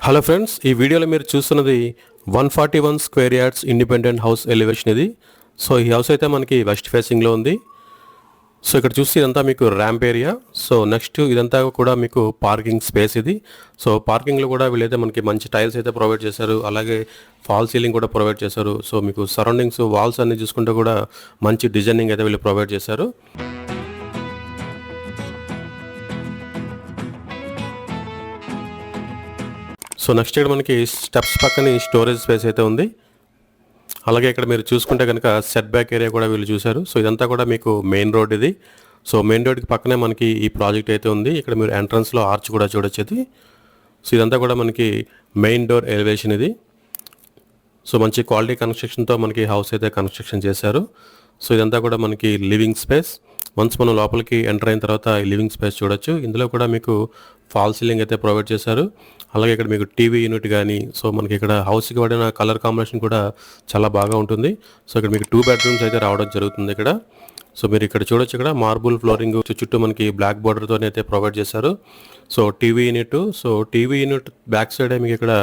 Hello friends, ఈ వీడియోలో మీరు చూస్తున్నది 141 square yards independent house elevation ఇది. సో ఈ హౌస్ అయితే మనకి వెస్ట్ ఫేసింగ్లో ఉంది. సో ఇక్కడ చూస్తే ఇదంతా మీకు ర్యాంప్ ఏరియా. సో నెక్స్ట్ ఇదంతా కూడా మీకు పార్కింగ్ స్పేస్ ఇది. సో పార్కింగ్లో కూడా వీళ్ళైతే మనకి మంచి టైల్స్ అయితే ప్రొవైడ్ చేశారు, అలాగే ఫాల్ సీలింగ్ కూడా ప్రొవైడ్ చేశారు. సో మీకు సరౌండింగ్స్ వాల్స్ అన్ని చూసుకుంటే కూడా మంచి డిజైనింగ్ అయితే వీళ్ళు ప్రొవైడ్ చేశారు. సో నెక్స్ట్ ఇక్కడ మనకి స్టెప్స్ పక్కన స్టోరేజ్ స్పేస్ అయితే ఉంది. అలాగే ఇక్కడ మీరు చూసుకుంటే కనుక సెట్ బ్యాక్ ఏరియా కూడా వీళ్ళు చూశారు. సో ఇదంతా కూడా మీకు మెయిన్ రోడ్ ఇది. సో మెయిన్ రోడ్కి పక్కనే మనకి ఈ ప్రాజెక్ట్ అయితే ఉంది. ఇక్కడ మీరు ఎంట్రన్స్లో ఆర్చ్ కూడా చూడొచ్చు ఇది. సో ఇదంతా కూడా మనకి మెయిన్ డోర్ ఎలివేషన్ ఇది. సో మంచి క్వాలిటీ కన్స్ట్రక్షన్తో మనకి హౌస్ అయితే కన్స్ట్రక్షన్ చేశారు. సో ఇదంతా కూడా మనకి లివింగ్ స్పేస్. వన్స్ మనం లోపలికి ఎంటర్ అయిన తర్వాత ఈ లివింగ్ స్పేస్ చూడొచ్చు. ఇందులో కూడా మీకు ఫాల్ సీలింగ్ అయితే ప్రొవైడ్ చేశారు. అలాగే ఇక్కడ మీకు టీవీ యూనిట్ కానీ, సో మనకి ఇక్కడ హౌస్కి వాడిన కలర్ కాంబినేషన్ కూడా చాలా బాగా ఉంటుంది. సో ఇక్కడ మీకు 2 బెడ్రూమ్స్ అయితే రావడం జరుగుతుంది ఇక్కడ. సో మీరు ఇక్కడ చూడొచ్చు, ఇక్కడ మార్బుల్ ఫ్లోరింగ్ చుట్టూ మనకి బ్లాక్ బార్డర్తో అయితే ప్రొవైడ్ చేశారు. So TV unit back side మీకు ఇక్కడ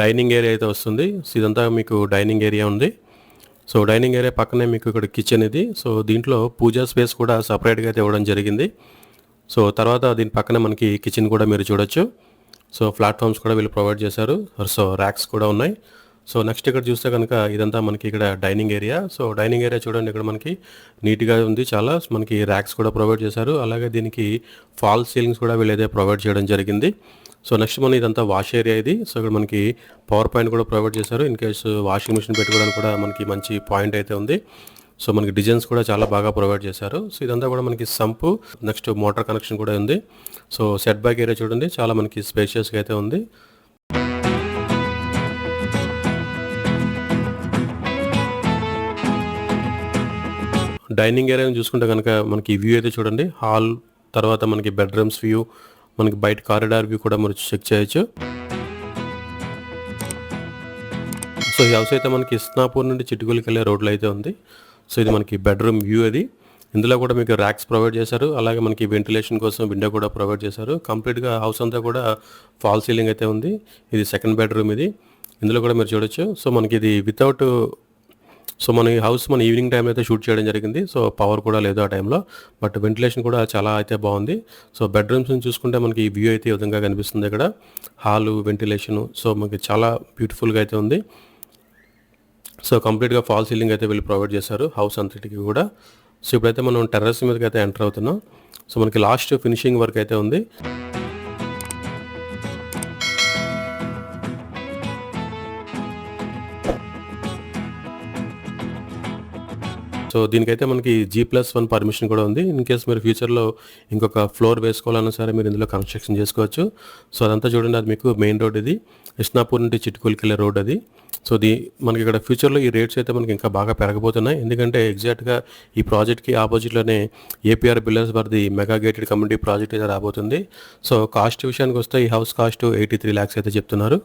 డైనింగ్ ఏరియా అయితే వస్తుంది. సో ఇదంతా మీకు డైనింగ్ ఏరియా ఉంది. సో డైనింగ్ ఏరియా పక్కనే మీకు ఇక్కడ కిచెన్ ఇది. సో దీంట్లో పూజా స్పేస్ కూడా సపరేట్గా అయితే ఇవ్వడం జరిగింది. సో తర్వాత దీని పక్కనే మనకి కిచెన్ కూడా మీరు చూడొచ్చు. సో ప్లాట్ఫామ్స్ కూడా వీళ్ళు ప్రొవైడ్ చేశారు. సో ర్యాక్స్ కూడా ఉన్నాయి. సో నెక్స్ట్ ఇక్కడ చూస్తే కనుక ఇదంతా మనకి ఇక్కడ dining area. So dining area చూడండి, ఇక్కడ మనకి నీట్గా ఉంది చాలా. మనకి ర్యాక్స్ కూడా ప్రొవైడ్ చేశారు. అలాగే దీనికి ఫాల్ సీలింగ్స్ కూడా వీళ్ళైతే ప్రొవైడ్ చేయడం జరిగింది. సో నెక్స్ట్ మన ఇదంతా వాష్ ఏరియా ఇది. సో ఇక్కడ మనకి పవర్ పాయింట్ కూడా ప్రొవైడ్ చేశారు. ఇన్ కేసు వాషింగ్ మిషన్ పెట్టుకోవడానికి కూడా మనకి మంచి పాయింట్ అయితే ఉంది. సో మనకి డిజైన్స్ కూడా చాలా బాగా ప్రొవైడ్ చేశారు. సో ఇదంతా కూడా మనకి సంపు, నెక్స్ట్ మోటార్ కనెక్షన్ కూడా ఉంది. సో సెట్ బ్యాక్ ఏరియా చూడండి, చాలా మనకి స్పేషియస్గా అయితే ఉంది. డైనింగ్ ఏరియాని చూసుకుంటే కనుక మనకి వ్యూ అయితే చూడండి, హాల్ తర్వాత మనకి బెడ్రూమ్స్ వ్యూ, మనకి బయట కారిడార్ వ్యూ కూడా మనం చెక్ చేయొచ్చు. సో ఈ హౌస్ అయితే మనకి ఇస్నాపూర్ నుండి చిట్టుగులికి వెళ్ళే రోడ్లో అయితే ఉంది. సో ఇది మనకి బెడ్రూమ్ వ్యూ అది. ఇందులో కూడా మీకు ర్యాక్స్ ప్రొవైడ్ చేశారు. అలాగే మనకి వెంటిలేషన్ కోసం విండో కూడా ప్రొవైడ్ చేశారు. కంప్లీట్గా హౌస్ అంతా కూడా ఫాల్ సీలింగ్ అయితే ఉంది. ఇది సెకండ్ బెడ్రూమ్ ఇది. ఇందులో కూడా మీరు చూడొచ్చు. సో మనకి ఇది వితౌట్, సో మన ఈ హౌస్ మన ఈవినింగ్ టైంలో అయితే షూట్ చేయడం జరిగింది. సో పవర్ కూడా లేదు ఆ టైంలో, బట్ వెంటిలేషన్ కూడా చాలా అయితే బాగుంది. సో బెడ్రూమ్స్ని చూసుకుంటే మనకి ఈ వ్యూ అయితే ఈ విధంగా కనిపిస్తుంది. ఇక్కడ హాలు, వెంటిలేషను, సో మనకి చాలా బ్యూటిఫుల్గా అయితే ఉంది. సో కంప్లీట్గా ఫాల్ సీలింగ్ అయితే వీళ్ళు ప్రొవైడ్ చేశారు హౌస్ అంతటికి కూడా. సో ఇప్పుడైతే మనం టెర్రస్ మీదకి అయితే ఎంటర్ అవుతున్నాం. సో మనకి లాస్ట్ ఫినిషింగ్ వర్క్ అయితే ఉంది. సో దీనికైతే మనకి G+1 పర్మిషన్ కూడా ఉంది. ఇన్ కేస్ మీరు ఫ్యూచర్లో ఇంకొక ఫ్లోర్ వేసుకోవాలన్నా సరే మీరు ఇందులో కన్స్ట్రక్షన్ చేసుకోవచ్చు. సో అదంతా చూడండి, అది మీకు మెయిన్ రోడ్ ఇది. ఇస్నాపూర్ నుండి చిట్టుకులికి వెళ్ళే రోడ్ అది. సో మనకి ఇక్కడ ఫ్యూచర్లో ఈ రేట్స్ అయితే మనకి ఇంకా బాగా పెరగబోతున్నాయి. ఎందుకంటే ఎగ్జాక్ట్గా ఈ ప్రాజెక్ట్కి ఆపోజిట్లోనే APR బిల్డర్స్ వారిది మెగా గేటెడ్ కమ్యూనిటీ ప్రాజెక్ట్ అయితే రాబోతుంది. సో కాస్ట్ విషయానికి వస్తే ఈ హౌస్ కాస్ట్ 83 lakhs అయితే చెప్తున్నారు.